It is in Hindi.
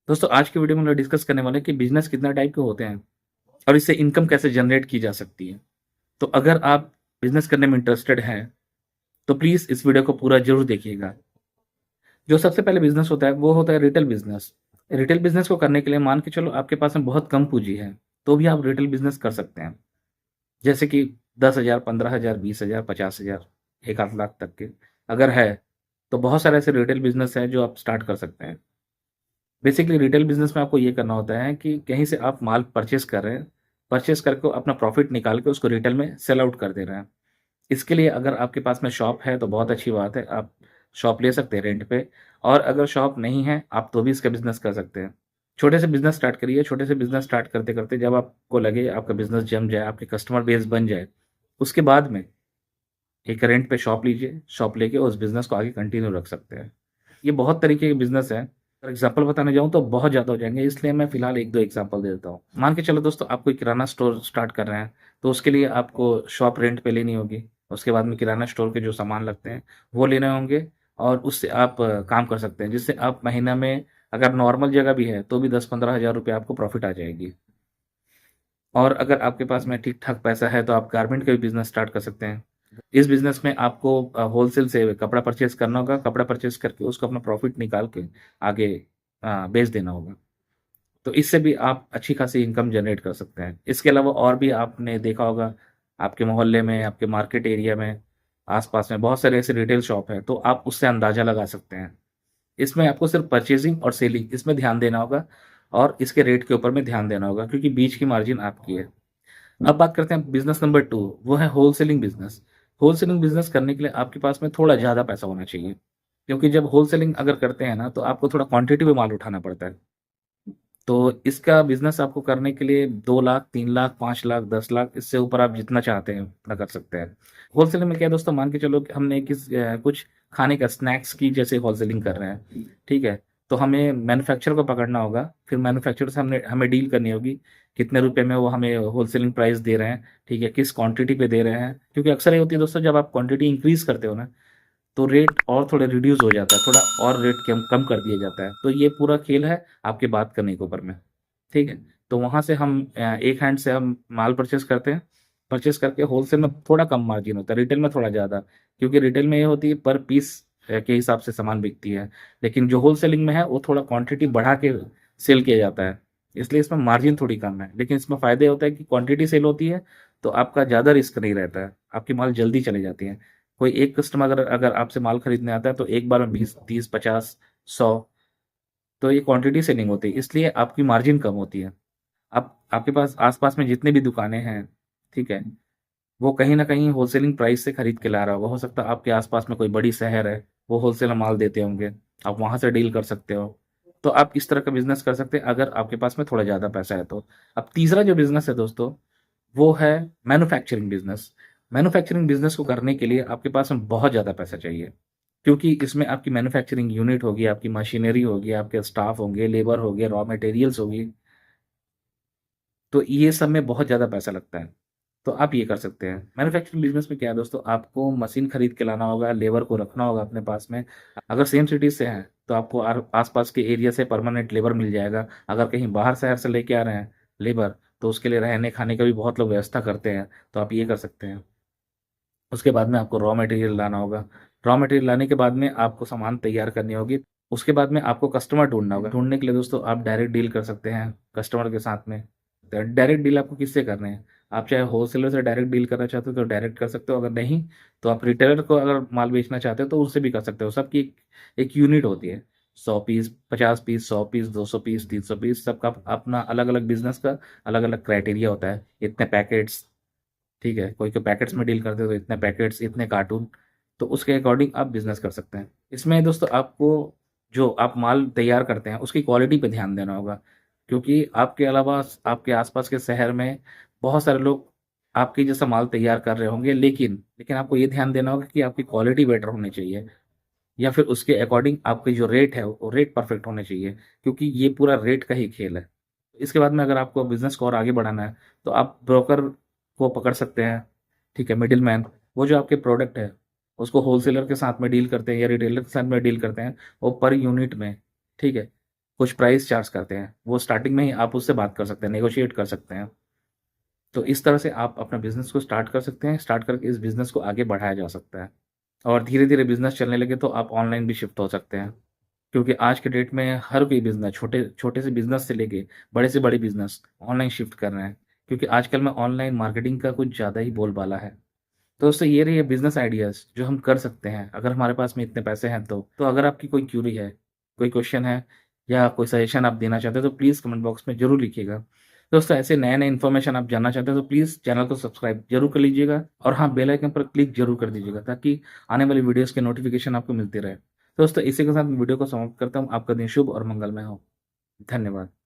दोस्तों आज की वीडियो में हम लोग डिस्कस करने वाले हैं कि बिजनेस कितना टाइप के होते हैं और इससे इनकम कैसे जनरेट की जा सकती है। तो अगर आप बिजनेस करने में इंटरेस्टेड हैं तो प्लीज़ इस वीडियो को पूरा ज़रूर देखिएगा। जो सबसे पहले बिजनेस होता है वो होता है रिटेल बिजनेस। रिटेल बिजनेस को करने के लिए मान के चलो आपके पास में बहुत कम पूँजी है, तो भी आप रिटेल बिजनेस कर सकते हैं। जैसे कि 10,000, 15,000, 20,000, 50,000, 1 आध लाख तक के अगर है, तो बहुत सारे ऐसे रिटेल बिजनेस हैं जो आप स्टार्ट कर सकते हैं। बेसिकली रिटेल बिजनेस में आपको ये करना होता है कि कहीं से आप माल परचेस कर रहे हैं, परचेस करके अपना प्रॉफिट निकाल के उसको रिटेल में सेल आउट कर दे रहे हैं। इसके लिए अगर आपके पास में शॉप है तो बहुत अच्छी बात है, आप शॉप ले सकते हैं रेंट पे। और अगर शॉप नहीं है आप तो भी इसका बिजनेस कर सकते हैं। छोटे से बिजनेस स्टार्ट करिए, छोटे से बिजनेस स्टार्ट करते करते जब आपको लगे आपका बिजनेस जम जाए, आपके कस्टमर बेस बन जाए, उसके बाद में एक रेंट पे शॉप लीजिए, शॉप लेके उस बिजनेस को आगे कंटिन्यू रख सकते हैं। ये बहुत तरीके के बिजनेस है। फॉर एग्जाम्पल बताने जाऊँ तो बहुत ज़्यादा हो जाएंगे, इसलिए मैं फिलहाल एक दो एग्जाम्पल दे देता हूँ। मान के चलो दोस्तों आप कोई किराना स्टोर स्टार्ट कर रहे हैं, तो उसके लिए आपको शॉप रेंट पे लेनी होगी। उसके बाद में किराना स्टोर के जो सामान लगते हैं वो लेने होंगे, और उससे आप काम कर सकते हैं, जिससे आप महीना में अगर नॉर्मल जगह भी है तो भी 10-15 हज़ार रुपये आपको प्रॉफिट आ जाएगी। और अगर आपके पास में ठीक ठाक पैसा है तो आप गारमेंट का भी बिजनेस स्टार्ट कर सकते हैं। इस बिजनेस में आपको होलसेल से कपड़ा परचेज करना होगा, कपड़ा परचेज करके उसको अपना प्रॉफिट निकाल के आगे बेच देना होगा। तो इससे भी आप अच्छी खासी इनकम जनरेट कर सकते हैं। इसके अलावा और भी आपने देखा होगा, आपके मोहल्ले में, आपके मार्केट एरिया में, आसपास में बहुत सारे ऐसे रिटेल शॉप हैं, तो आप उससे अंदाजा लगा सकते हैं। इसमें आपको सिर्फ परचेजिंग और सेलिंग इसमें ध्यान देना होगा, और इसके रेट के ऊपर में ध्यान देना होगा, क्योंकि बीच की मार्जिन आपकी है। अब बात करते हैं बिजनेस नंबर 2, वो है होलसेलिंग बिजनेस। होलसेलिंग बिजनेस करने के लिए आपके पास में थोड़ा ज़्यादा पैसा होना चाहिए, क्योंकि जब होलसेलिंग अगर करते हैं ना तो आपको थोड़ा क्वांटिटी में माल उठाना पड़ता है। तो इसका बिजनेस आपको करने के लिए 2 लाख, 3 लाख, 5 लाख, 10 लाख, इससे ऊपर आप जितना चाहते हैं उतना कर सकते हैं। होलसेलिंग में क्या है दोस्तों, मान के चलो कि हमने कुछ खाने का स्नैक्स की जैसे होलसेलिंग कर रहे हैं, ठीक है। तो हमें मैन्युफैक्चरर को पकड़ना होगा, फिर मैन्युफैक्चरर से हमने हमें डील करनी होगी, कितने रुपए में वो हमें होलसेलिंग प्राइस दे रहे हैं, ठीक है, किस क्वांटिटी पे दे रहे हैं। क्योंकि अक्सर ये होती है दोस्तों, जब आप क्वांटिटी इंक्रीज करते हो ना, तो रेट और थोड़ा रिड्यूस हो जाता है, थोड़ा और रेट कम कम कर दिया जाता है। तो ये पूरा खेल है आपके बात करने के ऊपर में, ठीक है। तो वहाँ से हम एक हैंड से हम माल परचेस करते हैं, परचेस करके होलसेल में थोड़ा कम मार्जिन होता है, रिटेल में थोड़ा ज़्यादा, क्योंकि रिटेल में ये होती है पर पीस के हिसाब से सामान बिकती है। लेकिन जो होलसेलिंग में है वो थोड़ा क्वांटिटी बढ़ा के सेल किया जाता है, इसलिए इसमें मार्जिन थोड़ी कम है। लेकिन इसमें फ़ायदे होता है कि क्वांटिटी सेल होती है, तो आपका ज़्यादा रिस्क नहीं रहता है, आपकी माल जल्दी चली जाती है। कोई एक कस्टमर अगर अगर आपसे माल खरीदने आता है तो एक बार में 20, 30, 50, 100, तो ये क्वांटिटी सेलिंग होती है, इसलिए आपकी मार्जिन कम होती है। आप आपके पास आस-पास में जितने भी दुकानें हैं, ठीक है, वो कहीं न कहीं होलसेलिंग प्राइस से खरीद के ला रहा होगा। हो सकता है आपके आस-पास में कोई बड़ी शहर है, वो होलसेल में माल देते होंगे, आप वहाँ से डील कर सकते हो। तो आप इस तरह का बिज़नेस कर सकते हैं अगर आपके पास में थोड़ा ज़्यादा पैसा है तो। अब तीसरा जो बिज़नेस है दोस्तों, वो है मैन्युफैक्चरिंग बिज़नेस। मैन्युफैक्चरिंग बिज़नेस को करने के लिए आपके पास में बहुत ज़्यादा पैसा चाहिए, क्योंकि इसमें आपकी मैन्युफैक्चरिंग यूनिट होगी, आपकी मशीनरी होगी, आपके स्टाफ होंगे, लेबर होंगे, रॉ मटेरियल्स होगी। तो ये सब में बहुत ज़्यादा पैसा लगता है। तो आप ये कर सकते हैं। मैन्युफैक्चरिंग बिज़नेस में क्या है दोस्तों, आपको मशीन खरीद के लाना होगा, लेबर को रखना होगा अपने पास में। अगर सेम सिटी से हैं, तो आपको आस-पास के एरिया से परमानेंट लेबर मिल जाएगा। अगर कहीं बाहर शहर से लेके आ रहे हैं लेबर, तो उसके लिए रहने-खाने का भी बहुत लोग व्यवस्था करते हैं, तो आप ये कर सकते हैं। उसके बाद में आपको रॉ मटेरियल लाना होगा। रॉ मटेरियल लाने के बाद में आपको सामान तैयार करनी होगी। उसके बाद में आपको कस्टमर ढूँढना होगा। ढूँढने के लिए दोस्तों आप डायरेक्ट डील कर सकते हैं कस्टमर के साथ में। तो डायरेक्ट डील आपको किससे करने हैं? आप चाहे होलसेलर से डायरेक्ट डील करना चाहते हो तो डायरेक्ट कर सकते हो, अगर नहीं तो आप रिटेलर को अगर माल बेचना चाहते हो तो उससे भी कर सकते हो। सबकी एक एक यूनिट होती है। 100 piece, 50 piece, 100 piece, 200 piece, 300 piece, सबका अपना अलग-अलग बिज़नेस का अलग-अलग क्राइटेरिया होता है। इतने पैकेट्स, ठीक है, कोई पैकेट्स में डील करते हो तो इतने पैकेट्स, इतने कार्टून, तो उसके अकॉर्डिंग आप बिज़नेस कर सकते हैं। इसमें दोस्तों आपको जो आप माल तैयार करते हैं उसकी क्वालिटी पे ध्यान देना होगा, क्योंकि आपके अलावा आपके आस-पास के शहर में बहुत सारे लोग आपके जैसा माल तैयार कर रहे होंगे, लेकिन लेकिन आपको ये ध्यान देना होगा कि आपकी क्वालिटी बेटर होनी चाहिए, या फिर उसके अकॉर्डिंग आपकी जो रेट है वो रेट परफेक्ट होने चाहिए, क्योंकि ये पूरा रेट का ही खेल है। इसके बाद में अगर आपको बिज़नेस को और आगे बढ़ाना है, तो आप ब्रोकर को पकड़ सकते हैं, ठीक है, मिडलमैन। वो जो आपके प्रोडक्ट है, उसको होलसेलर के साथ में डील करते हैं या रिटेलर के साथ में डील करते हैं, वो पर यूनिट में, ठीक है, कुछ प्राइस चार्ज करते हैं, वो स्टार्टिंग में ही आप उससे बात कर सकते हैं, नेगोशिएट कर सकते हैं। तो इस तरह से आप अपना बिज़नेस को स्टार्ट कर सकते हैं, स्टार्ट करके इस बिज़नेस को आगे बढ़ाया जा सकता है। और धीरे-धीरे बिज़नेस चलने लगे तो आप ऑनलाइन भी शिफ्ट हो सकते हैं। क्योंकि आज के डेट में हर कोई बिज़नेस छोटे छोटे से बिज़नेस से लेके बड़े से बड़े बिज़नेस ऑनलाइन शिफ्ट कर रहे हैं। क्योंकि आजकल में ऑनलाइन मार्केटिंग का कुछ ज़्यादा ही बोलबाला है। तो दोस्तों ये रही है बिज़नेस आइडियाज़ जो हम कर सकते हैं, अगर हमारे पास में इतने पैसे हैं तो। तो अगर आपकी कोई क्यूरी है, कोई क्वेश्चन है या कोई सजेशन आप देना चाहते हो तो प्लीज़ कमेंट बॉक्स में ज़रूर लिखिएगा। दोस्तों ऐसे नए-नए इन्फॉर्मेशन आप जानना चाहते हो तो प्लीज़ चैनल को सब्सक्राइब ज़रूर कर लीजिएगा और हाँ, बेल आइकन पर क्लिक ज़रूर कर दीजिएगा ताकि आने वाली वीडियोज़ के नोटिफ़िकेशन आपको मिलते रहे। दोस्तों इसी के साथ वीडियो को समाप्त करता हूँ। आपका दिन शुभ और मंगलमय हो। धन्यवाद।